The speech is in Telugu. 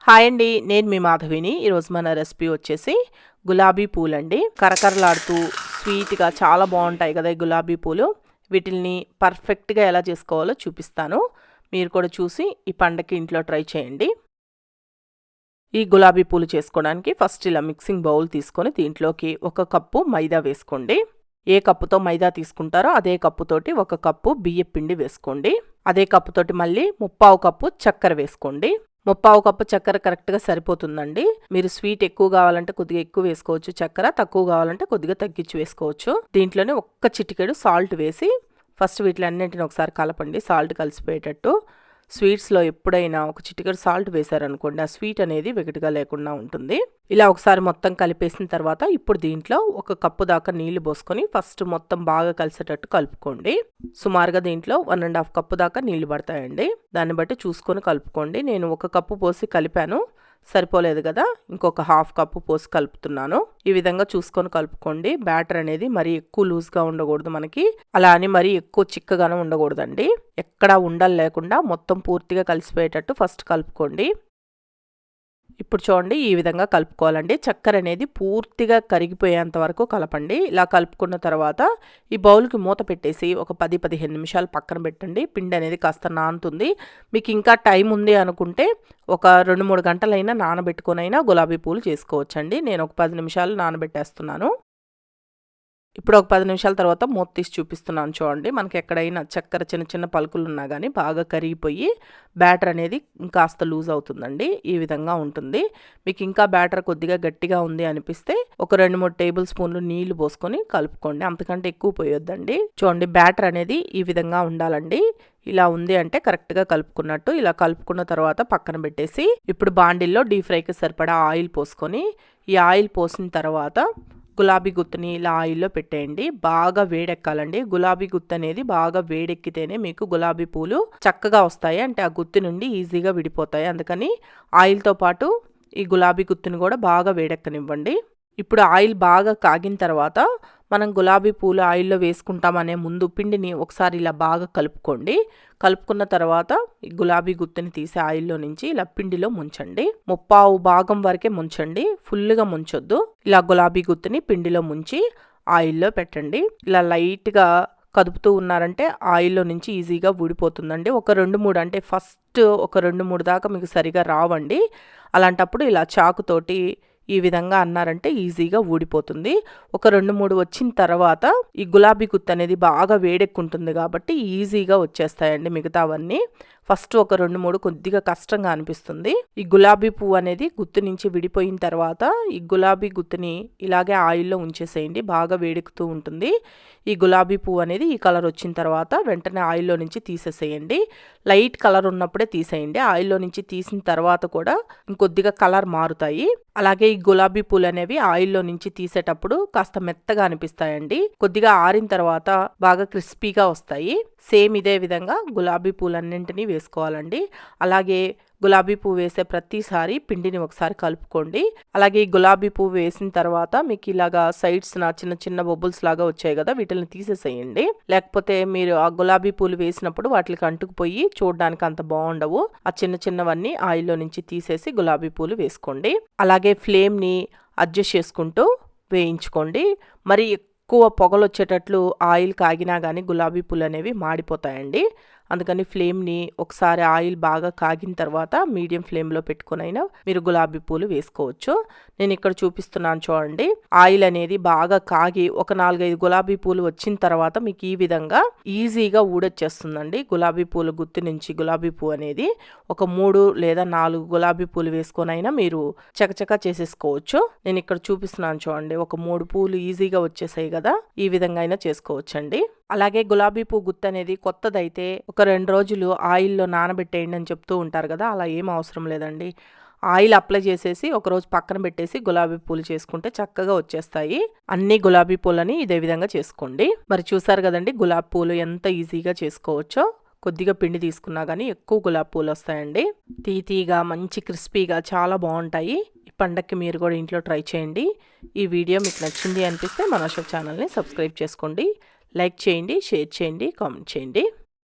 హాయ్ అండి, నేను మీ మాధవిని. ఈరోజు మన రెసిపీ వచ్చేసి గులాబీ పూలండి. కరకరలాడుతూ స్వీట్గా చాలా బాగుంటాయి కదా ఈ గులాబీ పూలు. వీటిల్ని పర్ఫెక్ట్గా ఎలా చేసుకోవాలో చూపిస్తాను. మీరు కూడా చూసి ఈ పండగకి ఇంట్లో ట్రై చేయండి. ఈ గులాబీ పూలు చేసుకోవడానికి ఫస్ట్ ఇలా మిక్సింగ్ బౌల్ తీసుకొని దీంట్లోకి 1 కప్పు మైదా వేసుకోండి. ఏ కప్పుతో మైదా తీసుకుంటారో అదే కప్పుతోటి 1 కప్పు బియ్యం పిండి వేసుకోండి. అదే కప్పుతోటి మళ్ళీ 3/4 కప్పు చక్కెర వేసుకోండి. 3/4 కప్పు చక్కెర కరెక్ట్గా సరిపోతుందండి. మీరు స్వీట్ ఎక్కువ కావాలంటే కొద్దిగా ఎక్కువ వేసుకోవచ్చు, చక్కెర తక్కువ కావాలంటే కొద్దిగా తగ్గించి వేసుకోవచ్చు. దీంట్లోనే 1 చిటికెడు సాల్ట్ వేసి ఫస్ట్ వీటిలన్నింటిని ఒకసారి కలపండి, సాల్ట్ కలిసిపోయేటట్టు. స్వీట్స్లో ఎప్పుడైనా 1 చిటికెడు సాల్ట్ వేశారనుకోండి, ఆ స్వీట్ అనేది వెగటిగా లేకుండా ఉంటుంది. ఇలా ఒకసారి మొత్తం కలిపేసిన తర్వాత ఇప్పుడు దీంట్లో 1 కప్పు దాకా నీళ్లు పోసుకొని ఫస్ట్ మొత్తం బాగా కలిసేటట్టు కలుపుకోండి. సుమారుగా దీంట్లో 1.5 కప్పు దాకా నీళ్లు పడతాయండి. దాన్ని బట్టి చూసుకొని కలుపుకోండి. నేను 1 కప్పు పోసి కలిపాను, సరిపోలేదు కదా, ఇంకొక 1/2 కప్పు పోసి కలుపుతున్నాను. ఈ విధంగా చూసుకొని కలుపుకోండి. బ్యాటర్ అనేది మరీ ఎక్కువ లూజ్గా ఉండకూడదు మనకి, అలా అని మరీ ఎక్కువ చిక్కగానే ఉండకూడదండి. ఎక్కడా ఉండలు లేకుండా మొత్తం పూర్తిగా కలిసిపోయేటట్టు ఫస్ట్ కలుపుకోండి. ఇప్పుడు చూడండి, ఈ విధంగా కలుపుకోవాలండి. చక్కెర అనేది పూర్తిగా కరిగిపోయేంత వరకు కలపండి. ఇలా కలుపుకున్న తర్వాత ఈ బౌల్కి మూత పెట్టేసి ఒక 10-15 నిమిషాలు పక్కన పెట్టండి. పిండి అనేది కాస్త నానుతుంది. మీకు ఇంకా టైం ఉంది అనుకుంటే ఒక 2-3 గంటలైనా నానబెట్టుకునైనా గులాబీ పూలు చేసుకోవచ్చండి. నేను ఒక 10 నిమిషాలు నానబెట్టేస్తున్నాను. ఇప్పుడు ఒక 10 నిమిషాల తర్వాత మూత తీసి చూపిస్తున్నాను చూడండి. మనకి ఎక్కడైనా చక్కెర చిన్న చిన్న పలుకులు ఉన్నా కానీ బాగా కరిగిపోయి బ్యాటర్ అనేది ఇంకాస్త లూజ్ అవుతుందండి. ఈ విధంగా ఉంటుంది. మీకు ఇంకా బ్యాటర్ కొద్దిగా గట్టిగా ఉంది అనిపిస్తే ఒక 2-3 టేబుల్ స్పూన్లు నీళ్లు పోసుకొని కలుపుకోండి. అంతకంటే ఎక్కువ పోయొద్దండి. చూడండి, బ్యాటర్ అనేది ఈ విధంగా ఉండాలండి. ఇలా ఉంది అంటే కరెక్ట్గా కలుపుకున్నట్టు. ఇలా కలుపుకున్న తర్వాత పక్కన పెట్టేసి ఇప్పుడు బాండిల్లో డీప్ ఫ్రైకి సరిపడా ఆయిల్ పోసుకొని ఈ ఆయిల్ పోసిన తర్వాత గులాబీ గుత్తుని ఇలా ఆయిల్లో పెట్టేయండి. బాగా వేడెక్కాలండి. గులాబీ గుత్తు అనేది బాగా వేడెక్కితేనే మీకు గులాబీ పూలు చక్కగా వస్తాయి, అంటే ఆ గుత్తి నుండి ఈజీగా విడిపోతాయి. అందుకని ఆయిల్తో పాటు ఈ గులాబీ గుత్తుని కూడా బాగా వేడెక్కనివ్వండి. ఇప్పుడు ఆయిల్ బాగా కాగిన తర్వాత మనం గులాబీ పూలు ఆయిల్లో వేసుకుంటామనే ముందు పిండిని ఒకసారి ఇలా బాగా కలుపుకోండి. కలుపుకున్న తర్వాత ఈ గులాబీ గుత్తిని తీసి ఆయిల్లో నుంచి ఇలా పిండిలో ముంచండి. 3/4 భాగం వరకే ముంచండి, ఫుల్గా ముంచొద్దు. ఇలా గులాబీ గుత్తిని పిండిలో ముంచి ఆయిల్లో పెట్టండి. ఇలా లైట్గా కదుపుతూ ఉన్నారంటే ఆయిల్లో నుంచి ఈజీగా ఊడిపోతుందండి. ఒక 2-3 అంటే ఫస్ట్ ఒక 2-3 దాకా మీకు సరిగా రావండి. అలాంటప్పుడు ఇలా చాకుతోటి ఈ విధంగా అన్నారంటే ఈజీగా ఊడిపోతుంది. ఒక 2-3 వచ్చిన తర్వాత ఈ గులాబీ గుత్తు అనేది బాగా వేడెక్కుంటుంది కాబట్టి ఈజీగా వచ్చేస్తాయండి మిగతావన్నీ. ఫస్ట్ ఒక 2-3 కొద్దిగా కష్టంగా అనిపిస్తుంది. ఈ గులాబీ పువ్వు అనేది గుత్తు నుంచి విడిపోయిన తర్వాత ఈ గులాబీ గుత్తుని ఇలాగే ఆయిల్లో ఉంచేసేయండి. బాగా వేడెక్కుతూ ఉంటుంది. ఈ గులాబీ పువ్వు అనేది ఈ కలర్ వచ్చిన తర్వాత వెంటనే ఆయిల్లో నుంచి తీసేసేయండి. లైట్ కలర్ ఉన్నప్పుడే తీసేయండి. ఆయిల్లో నుంచి తీసిన తర్వాత కూడా ఇంకొద్దిగా కలర్ మారుతాయి. అలాగే ఈ గులాబీ పూలు అనేవి ఆయిల్లో నుంచి తీసేటప్పుడు కాస్త మెత్తగా అనిపిస్తాయండి. కొద్దిగా ఆరిన తర్వాత బాగా క్రిస్పీగా వస్తాయి. సేమ్ ఇదే విధంగా గులాబీ పూలన్నింటినీ వేసుకోవాలండి. అలాగే గులాబీ పువ్వు వేసే ప్రతిసారి పిండిని ఒకసారి కలుపుకోండి. అలాగే ఈ గులాబీ పువ్వు వేసిన తర్వాత మీకు ఇలాగా సైడ్స్ నా చిన్న చిన్న బొబ్బుల్స్ లాగా వచ్చాయి కదా, వీటిని తీసేసేయండి. లేకపోతే మీరు ఆ గులాబీ పూలు వేసినప్పుడు వాటికి అంటుకుపోయి చూడడానికి అంత బాగుండవు. ఆ చిన్న చిన్నవన్నీ ఆయిల్లో నుంచి తీసేసి గులాబీ పూలు వేసుకోండి. అలాగే ఫ్లేమ్ని అడ్జస్ట్ చేసుకుంటూ వేయించుకోండి. మరి ఎక్కువ పొగలు వచ్చేటట్లు ఆయిల్ కాగినా కానీ గులాబీ పూలు అనేవి మాడిపోతాయండి. అందుకని ఫ్లేమ్ని ఒకసారి ఆయిల్ బాగా కాగిన తర్వాత మీడియం ఫ్లేమ్లో పెట్టుకునైనా మీరు గులాబీ పూలు వేసుకోవచ్చు. నేను ఇక్కడ చూపిస్తున్నాను చూడండి. ఆయిల్ అనేది బాగా కాగి ఒక 4-5 గులాబీ పూలు వచ్చిన తర్వాత మీకు ఈ విధంగా ఈజీగా ఊడొచ్చేస్తుందండి. గులాబీ పూలు గుత్తి నుంచి గులాబీ పువ్వు అనేది ఒక 3 లేదా 4 గులాబీ పూలు వేసుకొనైనా మీరు చకచకా చేసేసుకోవచ్చు. నేను ఇక్కడ చూపిస్తున్నాను చూడండి. ఒక 3 పూలు ఈజీగా వచ్చేసాయి కదా, ఈ విధంగా అయినా చేసుకోవచ్చండి. అలాగే గులాబీ పువ్వు గుత్తి అనేది కొత్తదైతే ఒక 2 రోజులు ఆయిల్లో నానబెట్టేయండి అని చెప్తూ ఉంటారు కదా, అలా ఏం అవసరం లేదండి. ఆయిల్ అప్లై చేసేసి ఒకరోజు పక్కన పెట్టేసి గులాబీ పూలు చేసుకుంటే చక్కగా వచ్చేస్తాయి. అన్ని గులాబీ పూలని ఇదే విధంగా చేసుకోండి. మరి చూసారు కదండి గులాబీ పూలు ఎంత ఈజీగా చేసుకోవచ్చో. కొద్దిగా పిండి తీసుకున్నా కానీ ఎక్కువ గులాబీ పూలు వస్తాయండి. తీతీగా మంచి క్రిస్పీగా చాలా బాగుంటాయి. ఈ పండక్కి మీరు కూడా ఇంట్లో ట్రై చేయండి. ఈ వీడియో మీకు నచ్చింది అనిపిస్తే మన ఛానల్ని సబ్స్క్రైబ్ చేసుకోండి. లైక్ చేయండి, షేర్ చేయండి, కామెంట్ చేయండి.